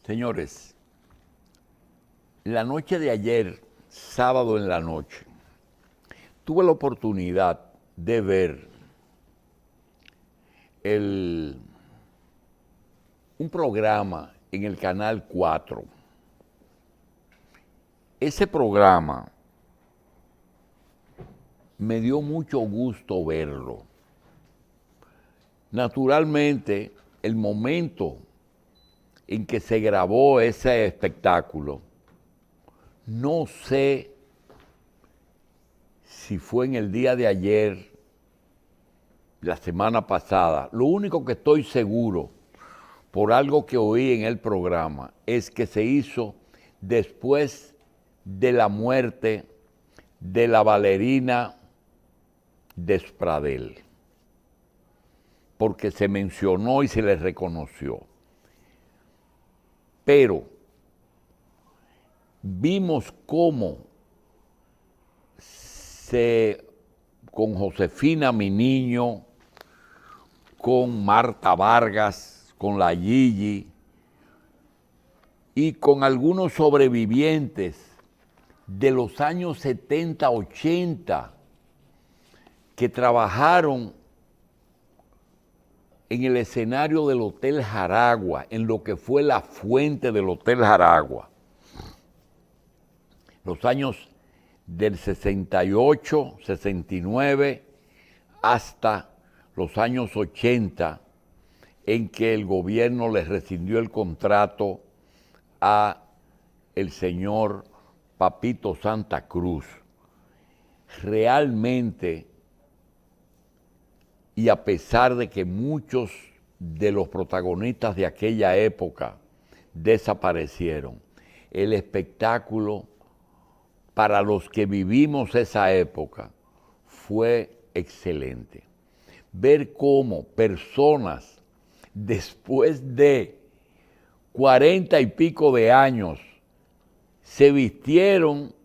Señores, la noche de ayer, sábado en la noche, tuve la oportunidad de ver un programa en el Canal 4. Ese programa me dio mucho gusto verlo. Naturalmente, el momento en que se grabó ese espectáculo, no sé si fue en el día de ayer, la semana pasada. Lo único que estoy seguro, por algo que oí en el programa, es que se hizo después de la muerte de la bailarina Despradel, porque se mencionó y se le reconoció. Pero vimos cómo con Josefina Mi Niño, con Marta Vargas, con la Gigi y con algunos sobrevivientes de los años 70, 80, que trabajaron en el escenario del Hotel Jaragua, en lo que fue la fuente del Hotel Jaragua. Los años del 68, 69, hasta los años 80, en que el gobierno le rescindió el contrato a el señor Papito Santa Cruz. Realmente, y a pesar de que muchos de los protagonistas de aquella época desaparecieron, el espectáculo para los que vivimos esa época fue excelente. Ver cómo personas después de 40 y pico de años se vistieron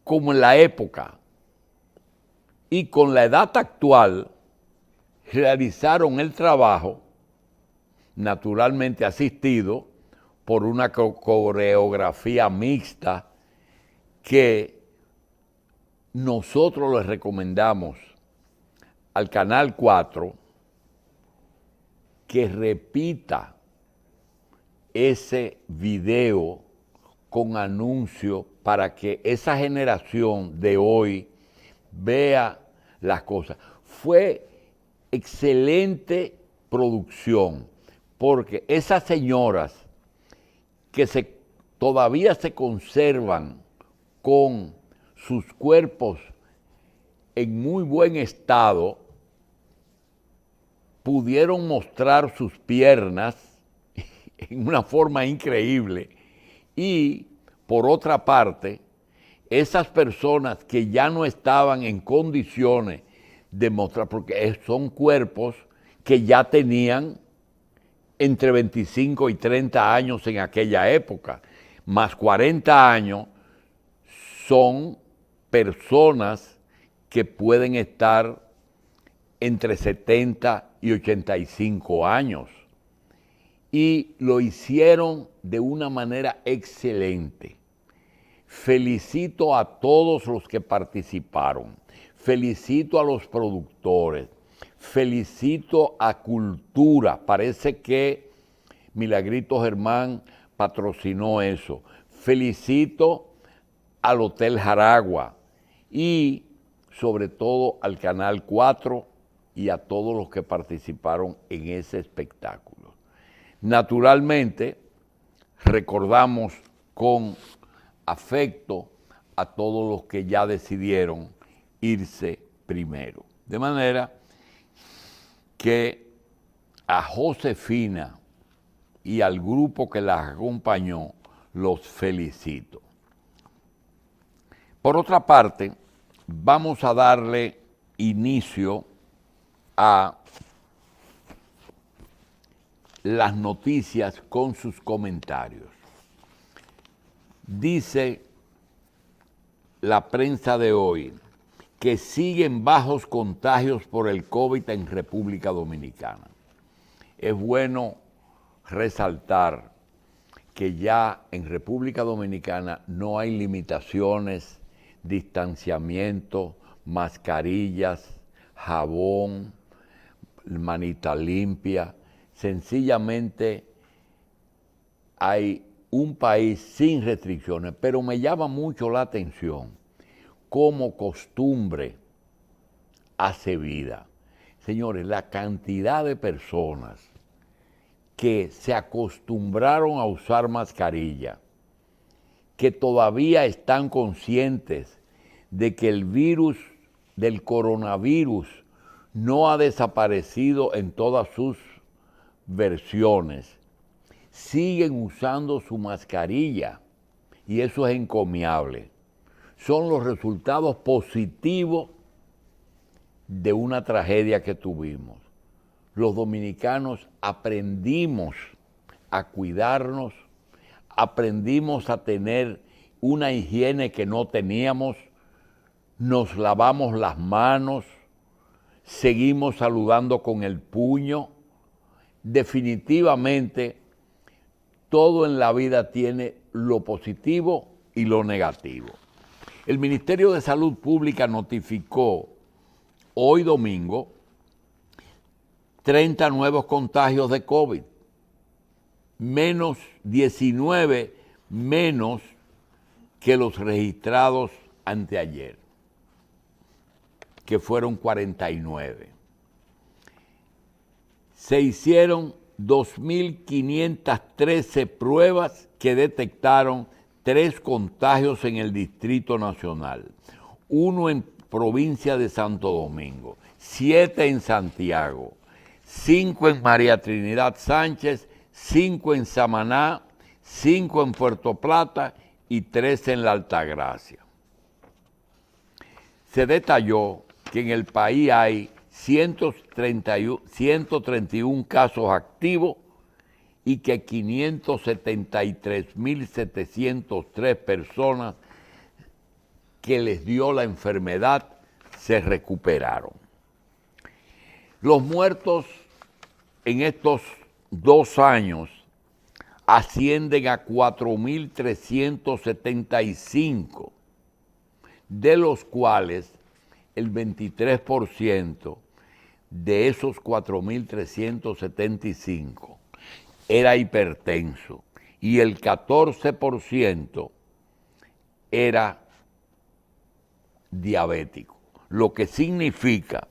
como en la época y con la edad actual realizaron el trabajo, naturalmente asistido por una coreografía mixta que nosotros les recomendamos al Canal 4 que repita ese video con anuncio para que esa generación de hoy vea las cosas. Fue excelente producción, porque esas señoras que todavía se conservan con sus cuerpos en muy buen estado, pudieron mostrar sus piernas en una forma increíble. Y, por otra parte, esas personas que ya no estaban en condiciones de mostrar, porque son cuerpos que ya tenían entre 25 y 30 años en aquella época, más 40 años, son personas que pueden estar entre 70 y 85 años. Y lo hicieron de una manera excelente. Felicito a todos los que participaron, felicito a los productores, felicito a Cultura. Parece que Milagrito Germán patrocinó eso. Felicito al Hotel Jaragua y sobre todo al Canal 4 y a todos los que participaron en ese espectáculo. Naturalmente, recordamos con afecto a todos los que ya decidieron irse primero. De manera que a Josefina y al grupo que las acompañó los felicito. Por otra parte, vamos a darle inicio a las noticias con sus comentarios. Dice la prensa de hoy que siguen bajos contagios por el COVID en República Dominicana. Es bueno resaltar que ya en República Dominicana no hay limitaciones, distanciamiento, mascarillas, jabón, manita limpia. Sencillamente hay un país sin restricciones, pero me llama mucho la atención cómo costumbre hace vida. Señores, la cantidad de personas que se acostumbraron a usar mascarilla, que todavía están conscientes de que el virus del coronavirus no ha desaparecido en todas sus versiones, siguen usando su mascarilla y eso es encomiable. Son los resultados positivos de una tragedia que tuvimos. Los dominicanos aprendimos a cuidarnos, aprendimos a tener una higiene que no teníamos, nos lavamos las manos, seguimos saludando con el puño. Definitivamente, todo en la vida tiene lo positivo y lo negativo. El Ministerio de Salud Pública notificó hoy domingo 30 nuevos contagios de COVID, menos 19 menos que los registrados anteayer, que fueron 49. Se hicieron 2.513 pruebas que detectaron 3 contagios en el Distrito Nacional, 1 en provincia de Santo Domingo, 7 en Santiago, 5 en María Trinidad Sánchez, 5 en Samaná, 5 en Puerto Plata y 3 en La Altagracia. Se detalló que en el país hay 131 casos activos y que 573.703 personas que les dio la enfermedad se recuperaron. Los muertos en estos 2 años ascienden a 4.375, de los cuales el 23% de esos 4.375 era hipertenso y el 14% era diabético, lo que significa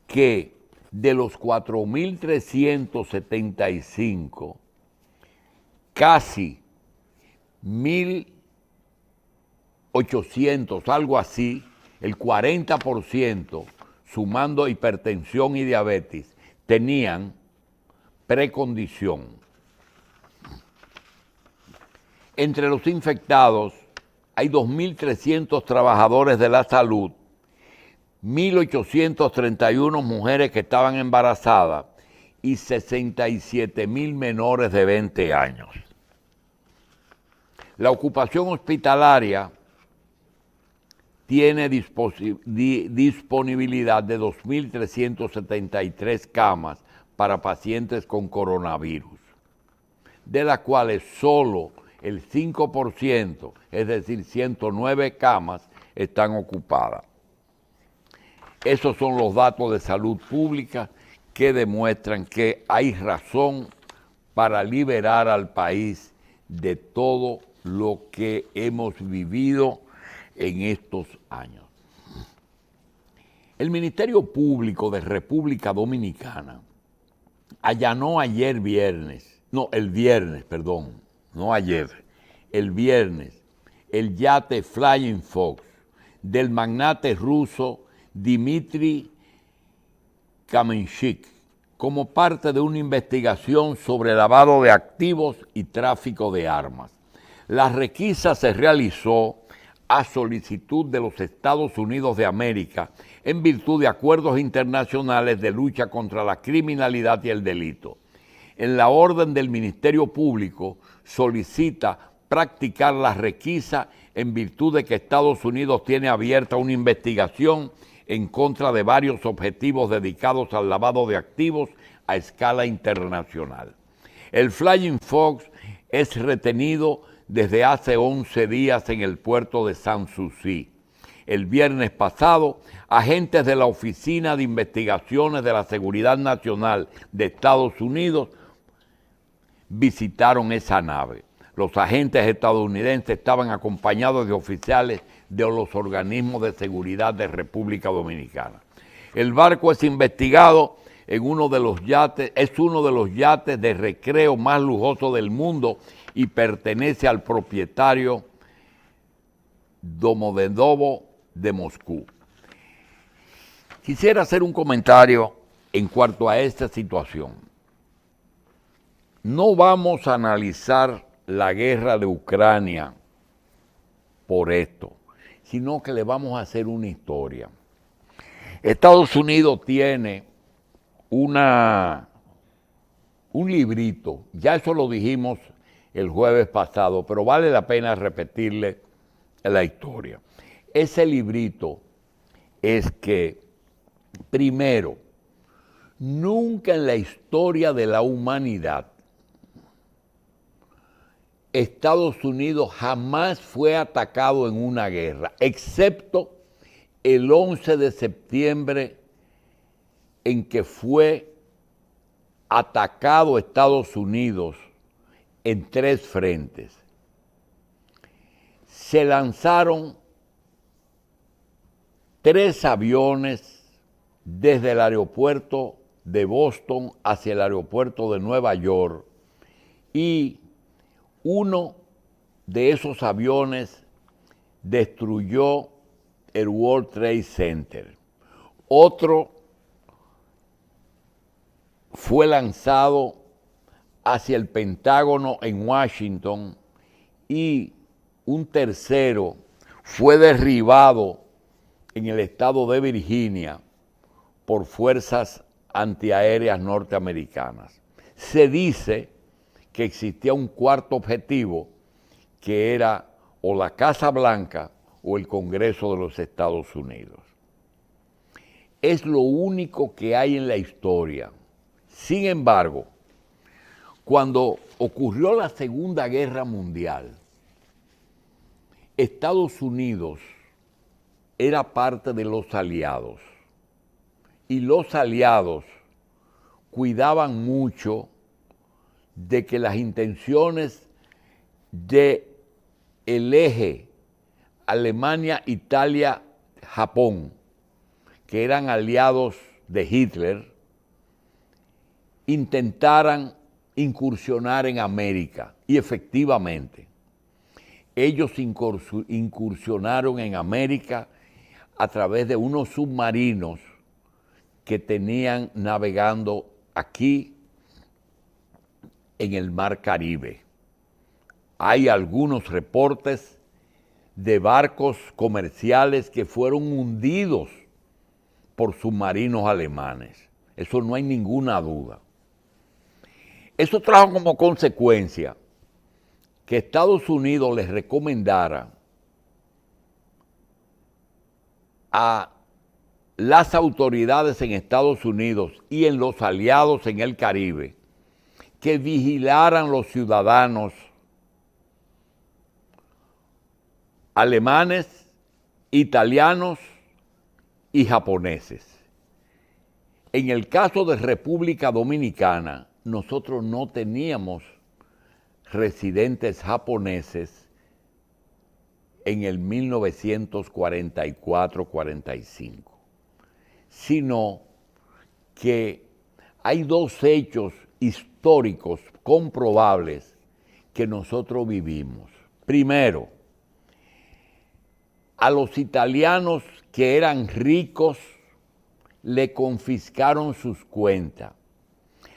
que de los 4.375, casi 1.800, algo así, el 40%, sumando hipertensión y diabetes, tenían precondición. Entre los infectados hay 2.300 trabajadores de la salud, 1.831 mujeres que estaban embarazadas y 67.000 menores de 20 años. La ocupación hospitalaria tiene disponibilidad de 2.373 camas para pacientes con coronavirus, de las cuales solo el 5%, es decir, 109 camas, están ocupadas. Esos son los datos de salud pública que demuestran que hay razón para liberar al país de todo lo que hemos vivido en estos años. El Ministerio Público de República Dominicana allanó el viernes, el yate Flying Fox del magnate ruso Dmitry Kamenchik como parte de una investigación sobre lavado de activos y tráfico de armas. La requisa se realizó a solicitud de los Estados Unidos de América en virtud de acuerdos internacionales de lucha contra la criminalidad y el delito. En la orden del Ministerio Público solicita practicar la requisa en virtud de que Estados Unidos tiene abierta una investigación en contra de varios objetivos dedicados al lavado de activos a escala internacional. El Flying Fox es retenido desde hace 11 días en el puerto de Sanssouci. El viernes pasado, agentes de la Oficina de Investigaciones de la Seguridad Nacional de Estados Unidos visitaron esa nave. Los agentes estadounidenses estaban acompañados de oficiales de los organismos de seguridad de República Dominicana. El barco es investigado en uno de los yates, es uno de los yates de recreo más lujosos del mundo y pertenece al propietario Domodedovo de Moscú. Quisiera hacer un comentario en cuanto a esta situación. No vamos a analizar la guerra de Ucrania por esto, sino que le vamos a hacer una historia. Estados Unidos tiene un librito, ya eso lo dijimos el jueves pasado, pero vale la pena repetirle la historia. Ese librito es que, primero, nunca en la historia de la humanidad Estados Unidos jamás fue atacado en una guerra, excepto el 11 de septiembre en que fue atacado Estados Unidos en 3 frentes. Se lanzaron 3 aviones desde el aeropuerto de Boston hacia el aeropuerto de Nueva York y uno de esos aviones destruyó el World Trade Center. Otro fue lanzado hacia el Pentágono en Washington y un tercero fue derribado en el estado de Virginia por fuerzas antiaéreas norteamericanas. Se dice que existía un cuarto objetivo que era o la Casa Blanca o el Congreso de los Estados Unidos. Es lo único que hay en la historia. Sin embargo, cuando ocurrió la Segunda Guerra Mundial, Estados Unidos era parte de los aliados y los aliados cuidaban mucho de que las intenciones del eje Alemania, Italia, Japón, que eran aliados de Hitler, intentaran incursionar en América. Y efectivamente, ellos incursionaron en América a través de unos submarinos que tenían navegando aquí en el Mar Caribe. Hay algunos reportes de barcos comerciales que fueron hundidos por submarinos alemanes. Eso no hay ninguna duda. Eso trajo como consecuencia que Estados Unidos les recomendara a las autoridades en Estados Unidos y en los aliados en el Caribe que vigilaran los ciudadanos alemanes, italianos y japoneses. En el caso de República Dominicana, nosotros no teníamos residentes japoneses en el 1944-45, sino que hay 2 hechos históricos comprobables que nosotros vivimos. Primero, a los italianos que eran ricos le confiscaron sus cuentas.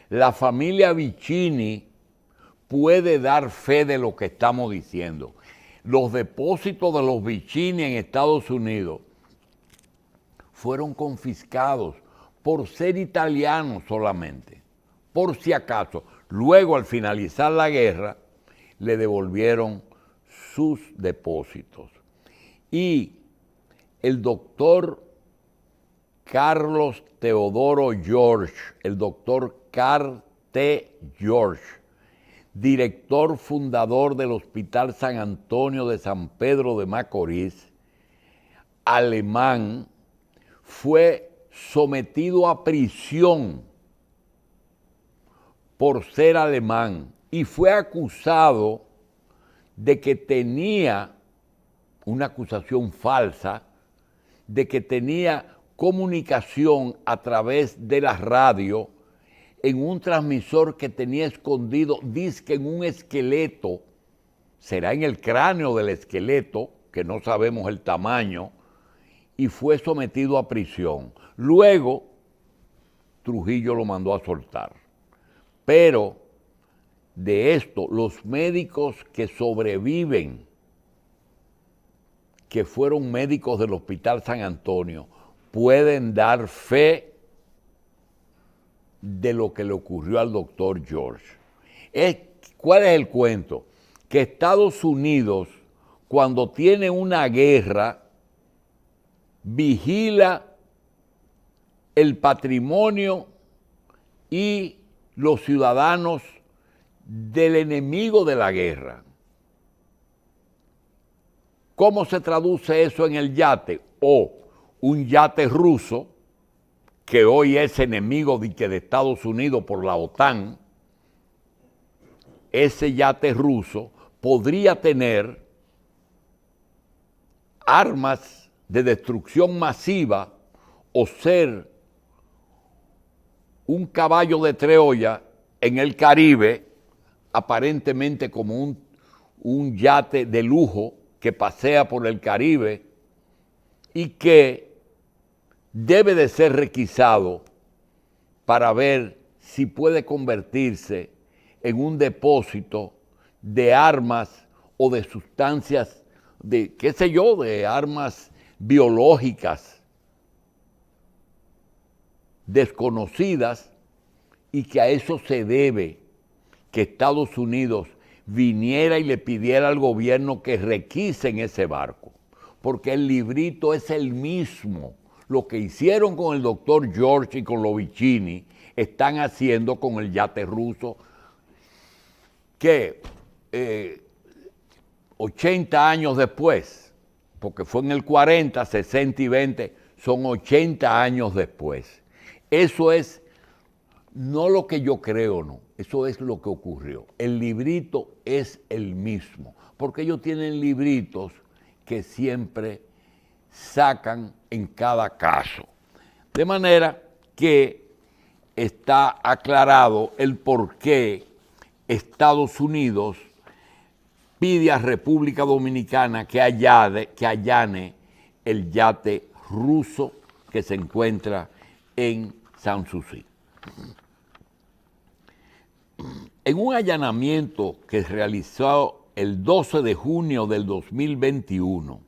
La familia Vicini puede dar fe de lo que estamos diciendo. Los depósitos de los Vicini en Estados Unidos fueron confiscados por ser italianos solamente, por si acaso. Luego, al finalizar la guerra, le devolvieron sus depósitos. Y el doctor Carlos Teodoro George, el doctor Carl T. George, director fundador del Hospital San Antonio de San Pedro de Macorís, alemán, fue sometido a prisión por ser alemán y fue acusado de que tenía una acusación falsa, de que tenía comunicación a través de la radio en un transmisor que tenía escondido, dizque en un esqueleto, será en el cráneo del esqueleto, que no sabemos el tamaño, y fue sometido a prisión. Luego, Trujillo lo mandó a soltar. Pero de esto, los médicos que sobreviven, que fueron médicos del Hospital San Antonio, pueden dar fe de lo que le ocurrió al doctor George. ¿Cuál es el cuento? Que Estados Unidos, cuando tiene una guerra, vigila el patrimonio y los ciudadanos del enemigo de la guerra. ¿Cómo se traduce eso en el yate? O un yate ruso, que hoy es enemigo de Estados Unidos por la OTAN, ese yate ruso podría tener armas de destrucción masiva o ser un caballo de Troya en el Caribe, aparentemente como un yate de lujo que pasea por el Caribe y que debe de ser requisado para ver si puede convertirse en un depósito de armas o de sustancias, de qué sé yo, de armas biológicas desconocidas, y que a eso se debe que Estados Unidos viniera y le pidiera al gobierno que requisen ese barco, porque el librito es el mismo. Lo que hicieron con el doctor George y con Lovicini están haciendo con el yate ruso, que 80 años después, porque fue en el 40, 60 y 20, son 80 años después. Eso es no lo que yo creo, no. Eso es lo que ocurrió. El librito es el mismo, porque ellos tienen libritos que siempre sacan en cada caso. De manera que está aclarado el por qué Estados Unidos pide a República Dominicana que allane el yate ruso que se encuentra en Sanssouci. En un allanamiento que realizó el 12 de junio del 2021,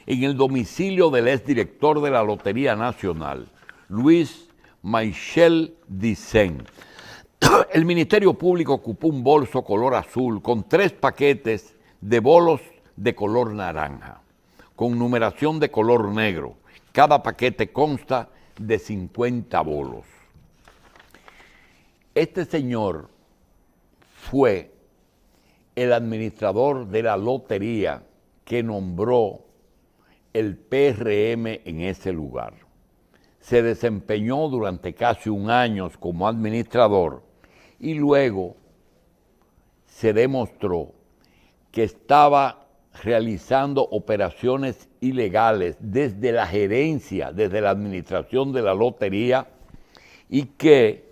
en el domicilio del exdirector de la Lotería Nacional, Luis Michel Dicen, el Ministerio Público ocupó un bolso color azul con 3 paquetes de bolos de color naranja, con numeración de color negro. Cada paquete consta de 50 bolos. Este señor fue el administrador de la lotería que nombró el PRM en ese lugar. Se desempeñó durante casi un año como administrador y luego se demostró que estaba realizando operaciones ilegales desde la gerencia, desde la administración de la lotería, y que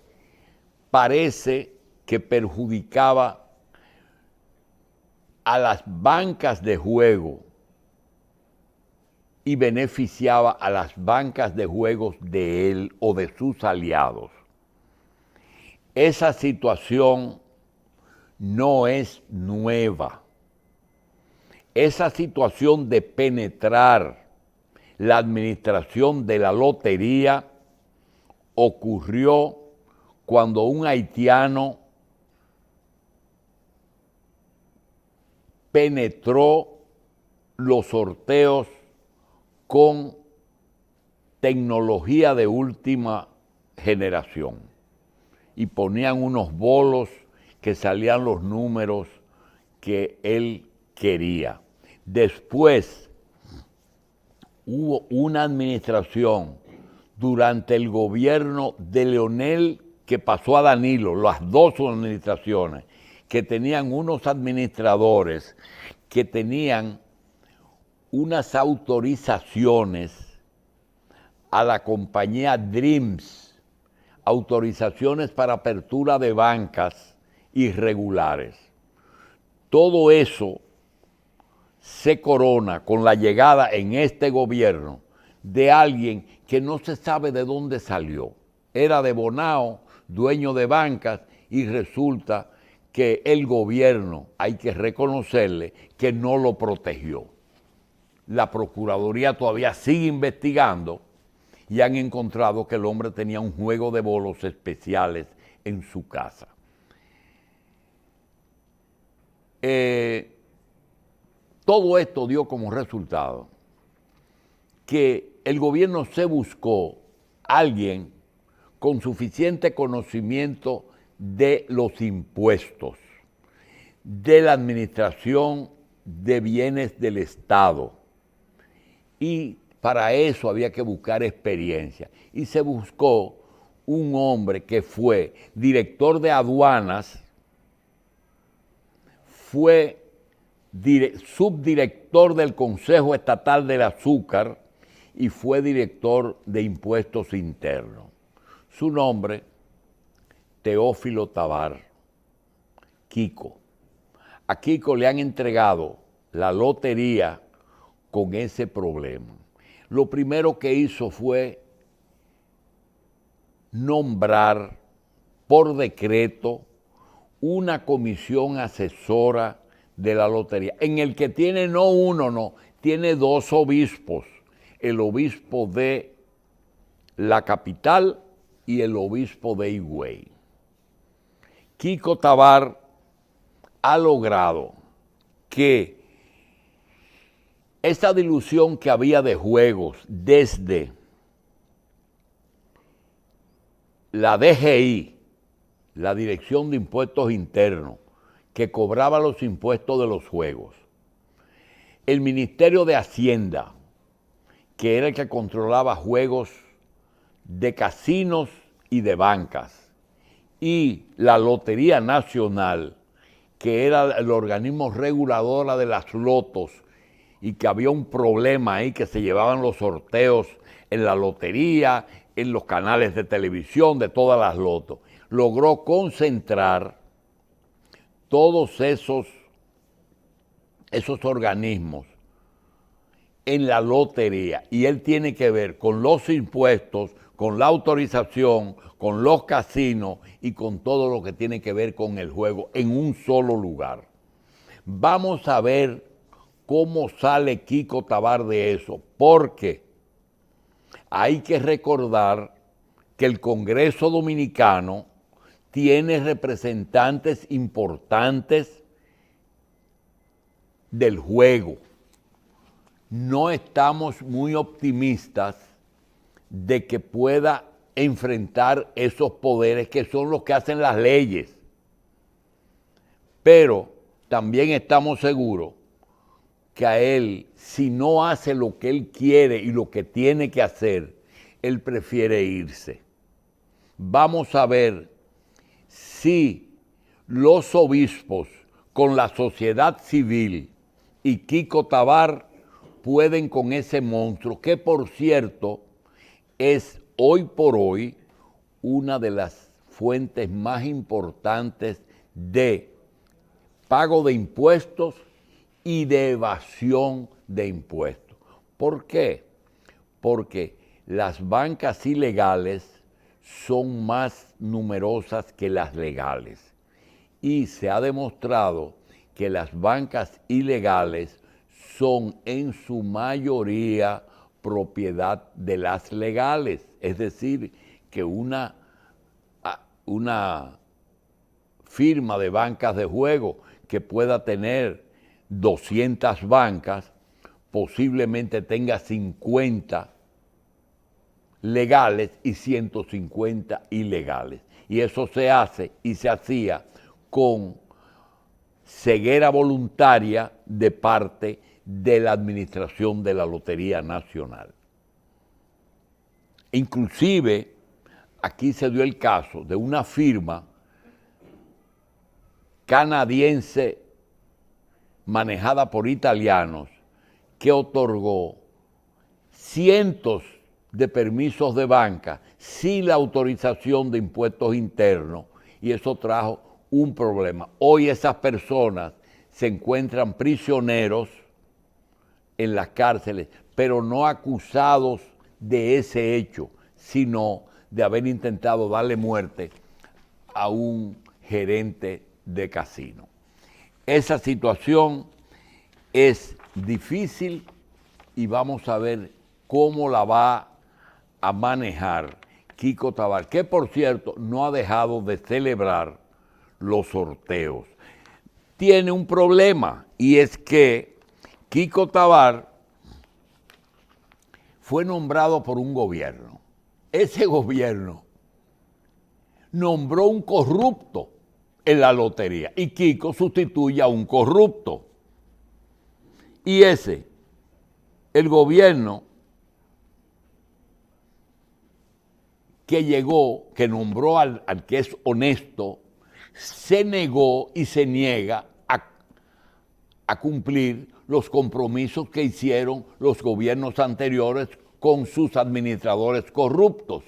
parece que perjudicaba a las bancas de juego y beneficiaba a las bancas de juegos de él o de sus aliados. Esa situación no es nueva. Esa situación de penetrar la administración de la lotería ocurrió cuando un haitiano penetró los sorteos con tecnología de última generación. y ponían unos bolos que salían los números que él quería. Después hubo una administración durante el gobierno de Leonel que pasó a Danilo, las dos administraciones, que tenían unos administradores que tenían unas autorizaciones a la compañía Dreams, autorizaciones para apertura de bancas irregulares. Todo eso se corona con la llegada en este gobierno de alguien que no se sabe de dónde salió. Era de Bonao, dueño de bancas, y resulta que el gobierno, hay que reconocerle, que no lo protegió. La Procuraduría todavía sigue investigando y han encontrado que el hombre tenía un juego de bolos especiales en su casa. Todo esto dio como resultado que el gobierno se buscó a alguien con suficiente conocimiento de los impuestos, de la administración de bienes del Estado, y para eso había que buscar experiencia. Y se buscó un hombre que fue director de aduanas, fue subdirector del Consejo Estatal del Azúcar y fue director de Impuestos Internos. Su nombre, Teófilo Tabar, Kiko. A Kiko le han entregado la lotería con ese problema. Lo primero que hizo fue nombrar por decreto una comisión asesora de la lotería, en el que tiene no uno, no, tiene dos obispos, el obispo de la capital y el obispo de Higüey. Kiko Tabar ha logrado que esa dilución que había de juegos desde la DGI, la Dirección de Impuestos Internos, que cobraba los impuestos de los juegos, el Ministerio de Hacienda, que era el que controlaba juegos de casinos y de bancas, y la Lotería Nacional, que era el organismo regulador de las lotos, y que había un problema ahí, que se llevaban los sorteos en la lotería, en los canales de televisión, de todas las lotos. Logró concentrar todos esos organismos en la lotería, y él tiene que ver con los impuestos, con la autorización, con los casinos y con todo lo que tiene que ver con el juego en un solo lugar. Vamos a ver cómo sale Kiko Tabar de eso, porque hay que recordar que el Congreso Dominicano tiene representantes importantes del juego. No estamos muy optimistas de que pueda enfrentar esos poderes que son los que hacen las leyes. Pero también estamos seguros que a él, si no hace lo que él quiere y lo que tiene que hacer, él prefiere irse. Vamos a ver si los obispos con la sociedad civil y Kiko Tabar pueden con ese monstruo, que por cierto es hoy por hoy una de las fuentes más importantes de pago de impuestos y de evasión de impuestos. ¿Por qué? Porque las bancas ilegales son más numerosas que las legales, y se ha demostrado que las bancas ilegales son en su mayoría propiedad de las legales. Es decir, que una firma de bancas de juego que pueda tener 200 bancas, posiblemente tenga 50 legales y 150 ilegales. y eso se hace y se hacía con ceguera voluntaria de parte de la administración de la Lotería Nacional. Inclusive, aquí se dio el caso de una firma canadiense manejada por italianos que otorgó cientos de permisos de banca sin la autorización de impuestos internos, y eso trajo un problema. Hoy esas personas se encuentran prisioneros en las cárceles, pero no acusados de ese hecho, sino de haber intentado darle muerte a un gerente de casino. Esa situación es difícil y vamos a ver cómo la va a manejar Kiko Tabar, que por cierto no ha dejado de celebrar los sorteos. Tiene un problema, y es que Kiko Tabar fue nombrado por un gobierno. Ese gobierno nombró un corrupto en la lotería y Kiko sustituye a un corrupto. Y el gobierno que llegó, que nombró al que es honesto, se negó y se niega a cumplir los compromisos que hicieron los gobiernos anteriores con sus administradores corruptos.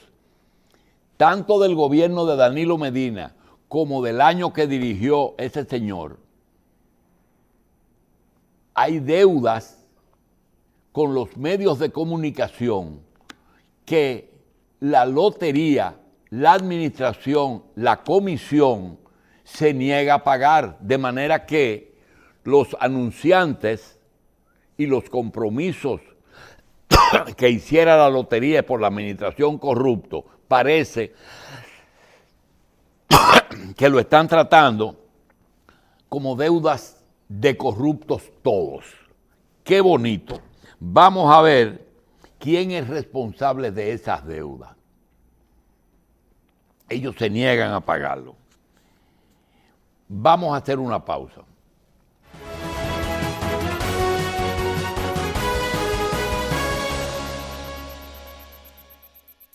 Tanto del gobierno de Danilo Medina como del año que dirigió ese señor, hay deudas con los medios de comunicación que la lotería, la administración, la comisión se niega a pagar, de manera que los anunciantes y los compromisos que hiciera la lotería por la administración corrupto, parece que lo están tratando como deudas de corruptos todos. Qué bonito. Vamos a ver quién es responsable de esas deudas. Ellos se niegan a pagarlo. Vamos a hacer una pausa.